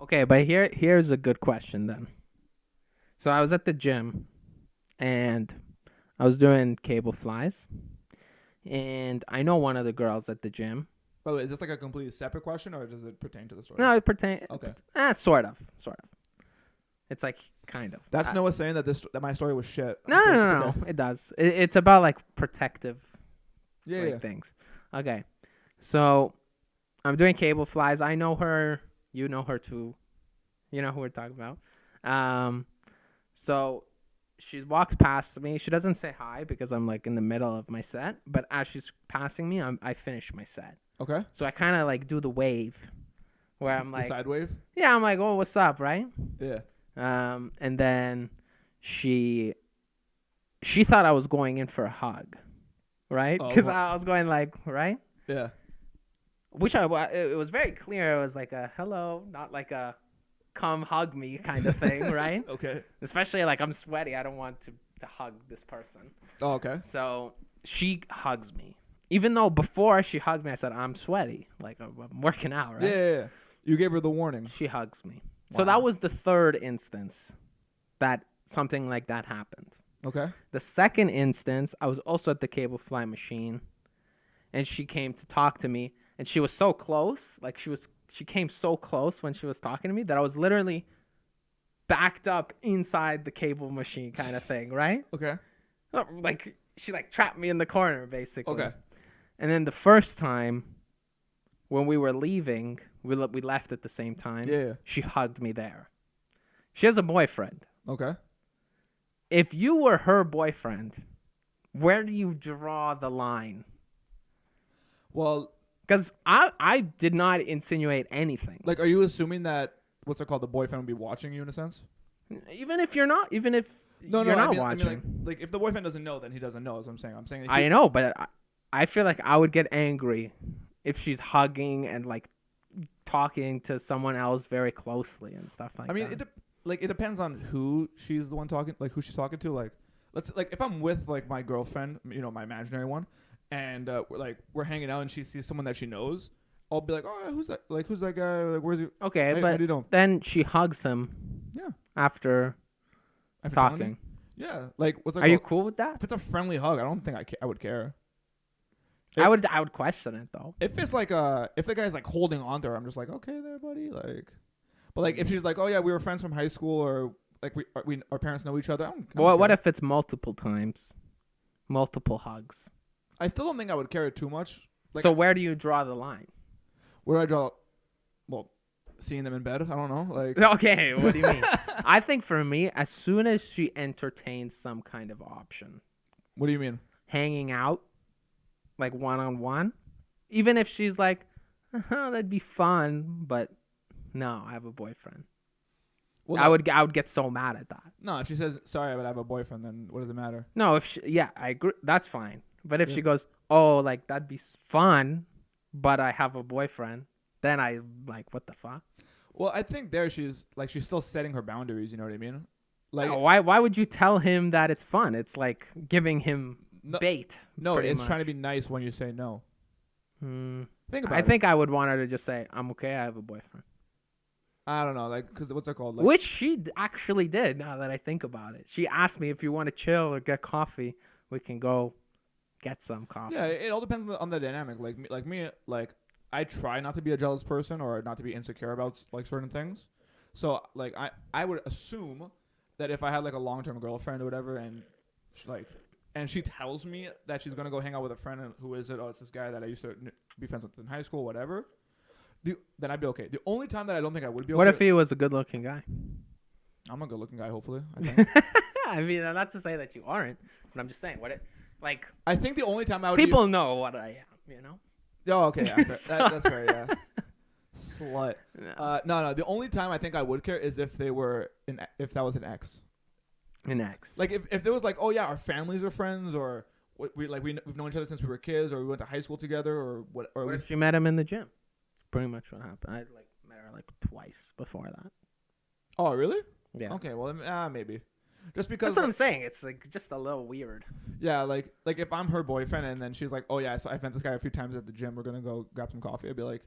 Okay, but here's a good question then. So I was at the gym and I was doing cable flies, and I know one of the girls at the gym. By the way, is this like a completely separate question, or does it pertain to the story? No, it pertain. Okay. Sort of. It's like kind of. That's Noah saying that my story was shit. No, So no, it's no, okay. no. It does. It's about like protective Yeah. things. Okay, so I'm doing cable flies. I know her. You know her too. You know who we're talking about. So she walks past me. She doesn't say hi because I'm like in the middle of my set. But as she's passing me, I finish my set. Okay. So I kind of like do the wave, where I'm The like, side wave. yeah, I'm like, oh, what's up, right? Yeah. And then she thought I was going in for a hug, right? Oh, Because what? I was going like, right? Yeah. It was very clear. It was like a hello, not like a come hug me kind of thing, right? Okay. Especially like I'm sweaty. I don't want to hug this person. Oh, okay. So she hugs me. Even though before she hugged me, I said, I'm sweaty. Like I'm working out, right? Yeah. You gave her the warning. She hugs me. Wow. So that was the third instance that something like that happened. Okay. The second instance, I was also at the cable fly machine, and she came to talk to me, and she was so close. Like she came so close when she was talking to me that I was literally backed up inside the cable machine kind of thing, right? Okay. Like she like trapped me in the corner basically. Okay. And then the first time when we were leaving, we left at the same time. Yeah. She hugged me there. She has a boyfriend. Okay. If you were her boyfriend, where do you draw the line? Well, Because I did not insinuate anything. like, are you assuming that what's it called? The boyfriend would be watching you in a sense? Even if you're not, even if No, you're not I mean, watching. like if the boyfriend doesn't know, then he doesn't know. Is what I'm saying. I'm saying. If I know, but I feel like I would get angry if she's hugging and like talking to someone else very closely and stuff like that. I mean, it depends on who she's the one talking, like who she's talking to. Like, like if I'm with like my girlfriend, my imaginary one, and we're hanging out and she sees someone that she knows, I'll be like, oh, who's that? Like, who's that guy? Like, where's he? Okay, How but do you know? then she hugs him Yeah. after After telling me? talking. Yeah. Like, what's it Are you called? cool with that? If it's a friendly hug, I don't think I would care. I would question it though. If it's like if the guy's like holding on to her, I'm just like, okay, there, buddy. Like, but like if she's like, oh yeah, we were friends from high school, or like our parents know each other. I don't What care. if it's multiple times, multiple hugs? I still don't think I would care too much. Like, So where do you draw the line? where do I draw? Well, seeing them in bed. I don't know. Like, Okay, what do you mean? I think for me, as soon as she entertains some kind of option, what do you mean? hanging out, like one-on-one, even if she's like, that'd be fun, but no, I have a boyfriend. Well, I would get so mad at that. No, if she says sorry, but I have a boyfriend, then what does it matter? No, yeah, I agree. That's fine. But if Yeah. she goes, oh, like that'd be fun, but I have a boyfriend, then I like, what the fuck? Well, I think she's still setting her boundaries. You know what I mean? Like, No, why would you tell him that it's fun? It's like giving him no, bait. no, pretty it's much. trying to be nice when you say no. Think about I it. think I would want her to just say, I'm okay, I have a boyfriend. I don't know, like, cause what's it called? Like, Which she actually did, now that I think about it. She asked me if you want to chill or get coffee, we can go get some coffee. yeah, it all depends on the dynamic. Like me, I try not to be a jealous person or not to be insecure about like certain things. So like I would assume that if I had like a long-term girlfriend or whatever, and she tells me that she's gonna go hang out with a friend, and who is it? Oh, it's this guy that I used to be friends with in high school, whatever. Then I'd be okay. The only time that I don't think I would be okay. What if he was a good-looking guy? I'm a good-looking guy, hopefully. I think. I mean, not to say that you aren't, but I'm just saying, I think the only time I would people know what I am, you know? Oh, okay. Yeah, So- that's fair. Yeah. Slut. No. No. The only time I think I would care is if they were if that was an ex. An ex. Like if there was like, oh yeah, our families are friends, or we've known each other since we were kids, or we went to high school together, or what? Or What we, if she met him in the gym? It's pretty much what happened. I met her twice before that. oh really? Yeah. Okay. Well, maybe. Just because. That's what I'm saying. It's just a little weird. Yeah, like if I'm her boyfriend and then she's like, oh yeah, so I met this guy a few times at the gym. We're gonna go grab some coffee. I'd be like,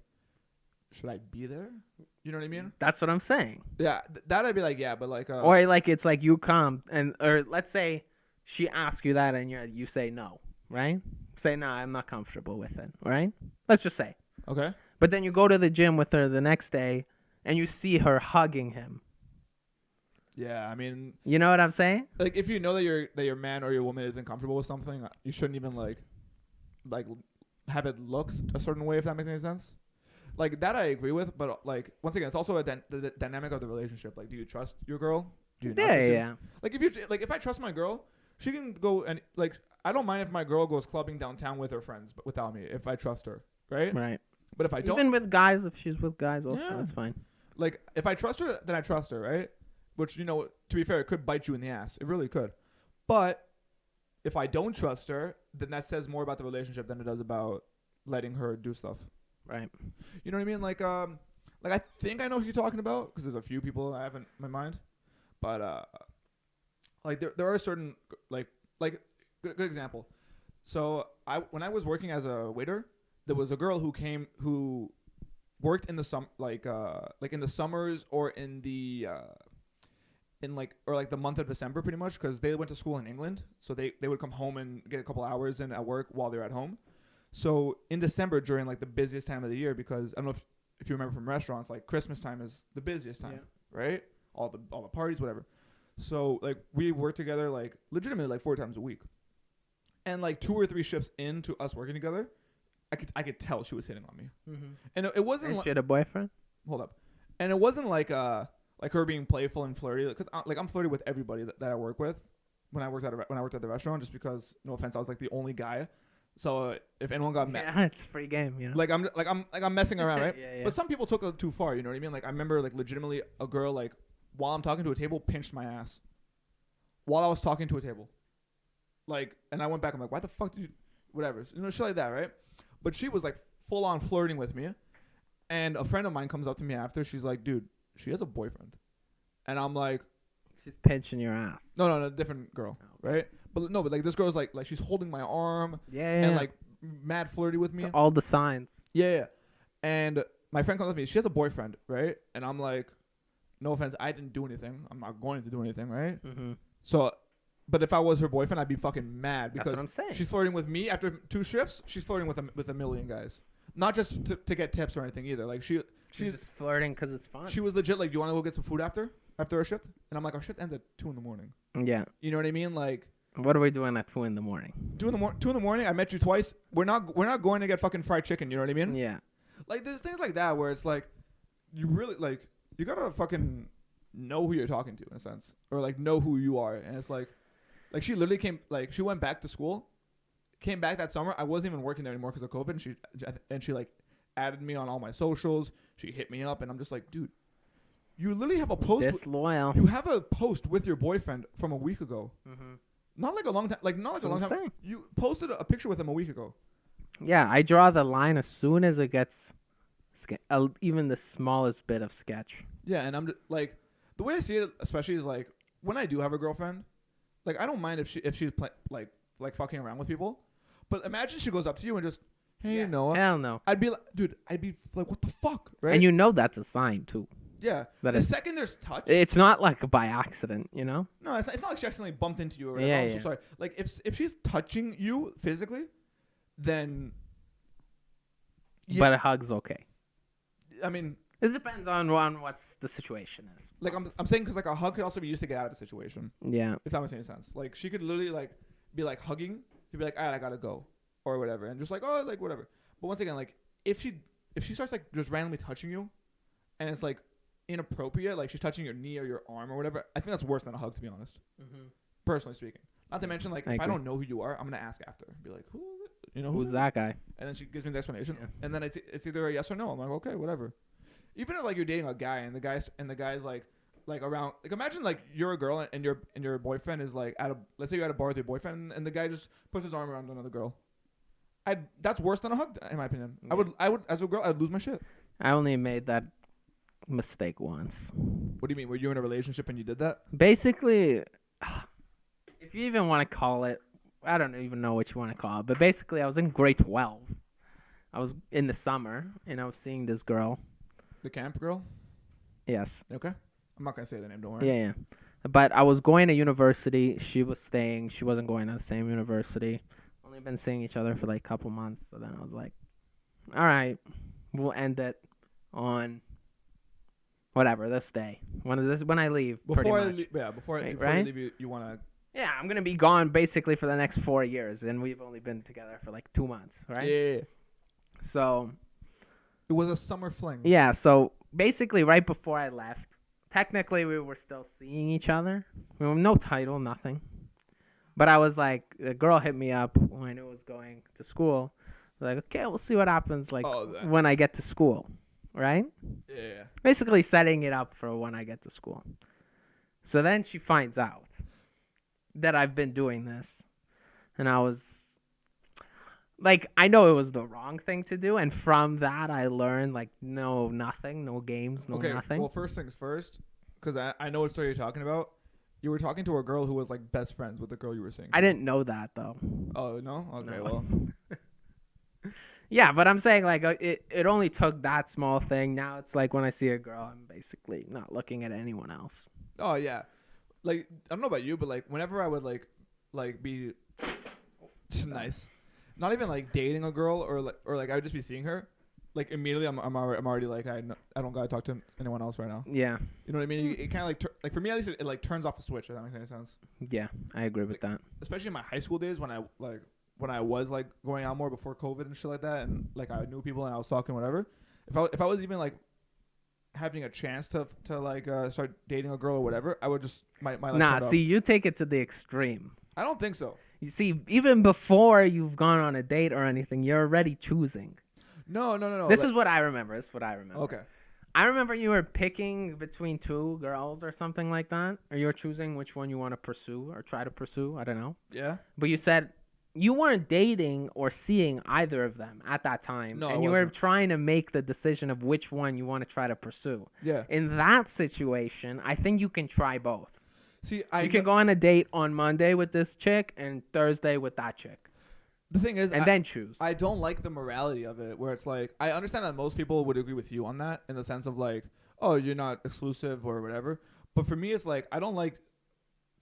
should I be there? You know what I mean? That's what I'm saying. Yeah, that I'd be like, yeah, but like, Or like it's like you come or let's say she asks you that and you say no, right? Say no, I'm not comfortable with it, right? Let's just say. okay. But then you go to the gym with her the next day and you see her hugging him. Yeah, I mean, You know what I'm saying? like if you know that your man or your woman isn't comfortable with something, you shouldn't even like have it look a certain way, if that makes any sense. Like that I agree with, but like once again, it's also the dynamic of the relationship. Like, do you trust your girl? Do you not trust her? Yeah. Like if I trust my girl, she can go and like I don't mind if my girl goes clubbing downtown with her friends, but without me, if I trust her, right? Right. But if I don't, Even with guys, if she's with guys also, Yeah. that's fine. like if I trust her, then I trust her, right? Which to be fair, it could bite you in the ass. It really could. But if I don't trust her, then that says more about the relationship than it does about letting her do stuff. Right. You know what I mean? Like I think I know who you're talking about because there's a few people I have in my mind, but like there are certain like good example. So when I was working as a waiter, there was a girl who worked in the in the summers or in the the month of December pretty much because they went to school in England, so they would come home and get a couple hours in at work while they're at home. So in December during like the busiest time of the year, because I don't know if you remember from restaurants, like Christmas time is the busiest time, right? All the parties, whatever. So like we worked together like legitimately like 4 times a week, and like 2 or 3 shifts into us working together, I could tell she was hitting on me, and it wasn't. Is she had a boyfriend? Hold up, and it wasn't like her being playful and flirty because I'm flirty with everybody that I work with when I worked at the restaurant, just because no offense, I was like the only guy. So if anyone got mad, Yeah, it's a free game. Yeah. like I'm messing around, right? Yeah. But some people took it too far. You know what I mean? Like I remember like legitimately a girl like while I'm talking to a table pinched my ass while I was talking to a table. Like, and I went back. I'm like, why the fuck did you? Whatever, shit like that, right? But she was like full on flirting with me, and a friend of mine comes up to me after. She's like, dude, she has a boyfriend, and I'm like, She's pinching your ass. no, different girl, right? But like this girl's like she's holding my arm, and like mad flirty with me. It's all the signs. Yeah. And my friend comes up to me. She has a boyfriend, right? And I'm like, no offense, I didn't do anything. I'm not going to do anything, right? Mm-hmm. So, but if I was her boyfriend, I'd be fucking mad because That's what I'm saying. she's flirting with me after 2 shifts. She's flirting with a million guys, not just to get tips or anything either. Like she's just flirting because it's fun. She was legit like, do you want to go get some food after our shift? And I'm like, our shift ends at 2 a.m. Yeah. You know what I mean? Like, what are we doing at 2 a.m? 2 a.m. I met you twice. We're not going to get fucking fried chicken. You know what I mean? Yeah. Like there's things like that where it's like, you really like you gotta fucking know who you're talking to in a sense, or like know who you are. And it's like she literally she went back to school, came back that summer. I wasn't even working there anymore because of COVID. And she like added me on all my socials. She hit me up, and I'm just like, dude, you literally have a post. Disloyal. You have a post with your boyfriend from a week ago. Mm-hmm. Not like a long time. Like not like a long time. You posted a picture with him a week ago. Yeah, I draw the line as soon as it gets even the smallest bit of sketch. Yeah, and I'm just, like, the way I see it, especially is like when I do have a girlfriend, like I don't mind if she's like fucking around with people, but imagine she goes up to you and just, hey Noah. Hell no. I'd be like, dude, what the fuck, right? And you know that's a sign too. Yeah. That the second there's touch, it's not like by accident, you know. No, it's not like she accidentally bumped into you or whatever. Yeah, I'm so sorry. Like if she's touching you physically, then. Yeah, but a hug's okay. I mean, it depends on what's the situation is. Like I'm saying because like a hug could also be used to get out of a situation. Yeah. If that makes any sense. Like she could literally like be like hugging, she'd be like, all right, I gotta go, or whatever, and just like, oh, like whatever. But once again, like if she starts like just randomly touching you, and it's like inappropriate, like she's touching your knee or your arm or whatever, I think that's worse than a hug, to be honest. Mm-hmm. Personally speaking. Not to mention, like, if I don't know who you are, I'm gonna ask after, be like, who, who's that guy? And then she gives me the explanation, and then it's either a yes or no. I'm like, okay, whatever. Even if like you're dating a guy and the guy's like around, like imagine like you're a girl and your boyfriend is like let's say you're at a bar with your boyfriend and the guy just puts his arm around another girl. That's worse than a hug, in my opinion. Yeah. I would as a girl, I'd lose my shit. I only made that mistake once. What do you mean? Were you in a relationship and you did that? Basically, if you even want to call it, I don't even know what you want to call it, but basically I was in grade 12. I was in the summer and I was seeing this girl The camp girl. Yes. Okay. I'm not gonna say the name. Don't worry. Yeah, yeah. But I was going to university. She was staying. She wasn't going to the same university. Only been seeing each other for like a couple months. So then I was like, all right, we'll end it on whatever this day. When I leave, pretty much. Before Right? you leave, you wanna. Yeah, I'm gonna be gone basically for the next 4 years, and we've only been together for like 2 months, right? Yeah. So It was a summer fling. yeah, so basically right before I left, technically we were still seeing each other. We have no title, nothing. But I was like, the girl hit me up when I knew I was going to school. Like, okay, we'll see what happens like when I get to school, right? Yeah. Basically setting it up for when I get to school. So then she finds out that I've been doing this, and I was like, I know it was the wrong thing to do, and from that I learned like nothing, no games, nothing. Well, first things first, because I know what story you're talking about. You were talking to a girl who was like best friends with the girl you were seeing. I didn't know that though. Oh no? Okay, No. well. Yeah, but I'm saying like it only took that small thing. Now it's like when I see a girl, I'm basically not looking at anyone else. Oh yeah, like I don't know about you, but like whenever I would like be nice, not even like dating a girl or like I would just be seeing her, like immediately I'm already like I don't gotta talk to anyone else right now. Yeah. You know what I mean? It kind of like like for me at least it like turns off the switch. If that makes any sense. Yeah, I agree with that. Especially in my high school days when I was like going out more before COVID and shit like that, and like I knew people and I was talking whatever. If I was even like having a chance to like start dating a girl or whatever, I would just my Nah, see, you take it to the extreme. I don't think so. You see, even before you've gone on a date or anything, you're already choosing. No. This is what I remember. Okay. I remember you were picking between 2 girls or something like that, or you were choosing which one you want to pursue or try to pursue. I don't know. Yeah. But you said you weren't dating or seeing either of them at that time. No, and I you were wasn't. trying to make the decision of which one you want to try to pursue. Yeah. In that situation, I think you can try both. See, You can go on a date on Monday with this chick and Thursday with that chick. The thing is, And then choose. I don't like the morality of it, where it's like I understand that most people would agree with you on that in the sense of like, oh, you're not exclusive or whatever. But for me, it's like I don't like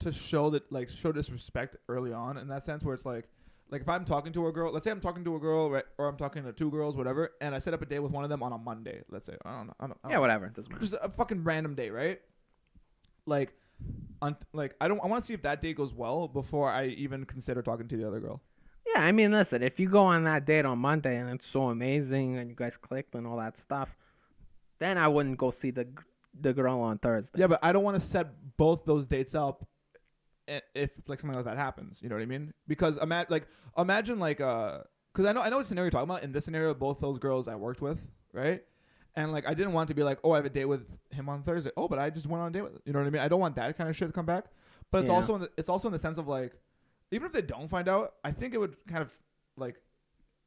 to show disrespect early on in that sense, where it's like if I'm talking to a girl, let's say I'm talking to a girl, right, or I'm talking to 2 girls, whatever, and I set up a date with one of them on a Monday, let's say, I don't yeah, whatever. It doesn't matter. just a fucking random date, right? Like, I want to see if that date goes well before I even consider talking to the other girl. Yeah, I mean, listen, if you go on that date on Monday and it's so amazing and you guys clicked and all that stuff, then I wouldn't go see the girl on Thursday. Yeah, but I don't want to set both those dates up if like something like that happens. You know what I mean? Because imagine because I know what scenario you're talking about. In this scenario, both those girls I worked with, right? And like I didn't want to be like, oh, I have a date with him on Thursday. Oh, but I just went on a date with, you know what I mean? I don't want that kind of shit to come back. But it's also in the sense of like, even if they don't find out, I think it would kind of like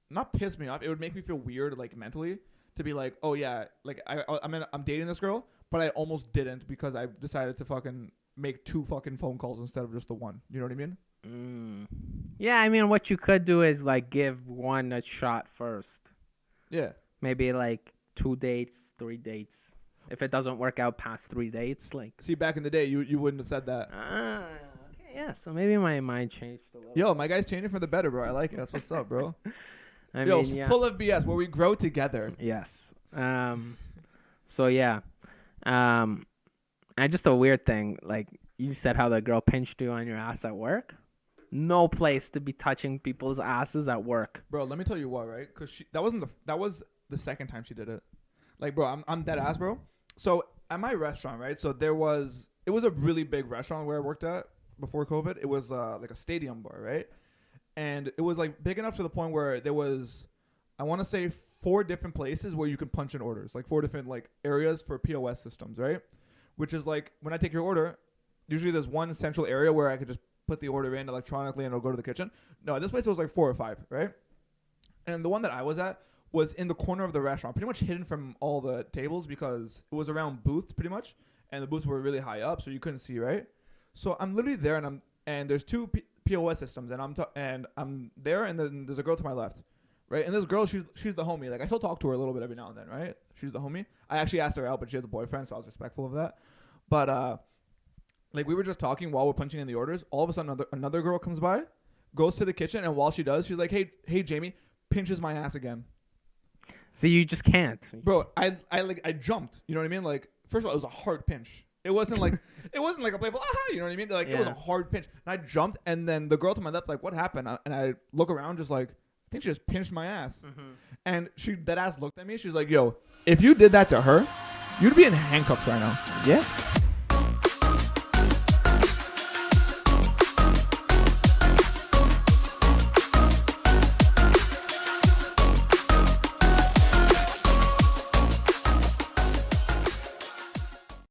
not piss me off. It would make me feel weird, like mentally, to be like, oh yeah, like I'm dating this girl, but I almost didn't because I decided to fucking make 2 fucking phone calls instead of just the one. You know what I mean? Yeah, I mean, what you could do is like give one a shot first. Yeah. Maybe like 2 dates, 3 dates. If it doesn't work out past 3 dates, like. See, back in the day, you wouldn't have said that. Okay, yeah. So maybe my mind changed a little. Yo, my guy's changing for the better, bro. I like it. That's what's up, bro. I Yo, mean, yeah. full of BS, where we grow together. Yes. So yeah. And just a weird thing, like you said how the girl pinched you on your ass at work. No place to be touching people's asses at work. Bro, let me tell you what, right? Because that was the second time she did it. Like, bro, I'm dead ass, bro. So at my restaurant, right? So it was a really big restaurant where I worked at before COVID. It was like a stadium bar, right? And it was like big enough to the point where there was, I want to say 4 different places where you could punch in orders, like 4 different like areas for POS systems, right? Which is like when I take your order, usually there's one central area where I could just put the order in electronically and it'll go to the kitchen. No, at this place it was like 4 or 5, right? And the one that I was at was in the corner of the restaurant, pretty much hidden from all the tables because it was around booths pretty much, and the booths were really high up, so you couldn't see, right? So I'm literally there, and there's 2 POS systems, and I'm there, and then there's a girl to my left, right? And this girl, she's the homie. Like I still talk to her a little bit every now and then, right? She's the homie. I actually asked her out, but she has a boyfriend, so I was respectful of that. But like we were just talking while we're punching in the orders. All of a sudden, another girl comes by, goes to the kitchen, and while she does, she's like, "Hey, Jamie," pinches my ass again. So you just can't, bro. I jumped. You know what I mean? Like first of all, it was a hard pinch. It wasn't like a playful you know what I mean? Like it was a hard pinch. And I jumped, and then the girl to my left's like, "What happened?" And I look around, just like, I think she just pinched my ass. And that ass looked at me. She's like, "Yo, if you did that to her, you'd be in handcuffs right now." Yeah.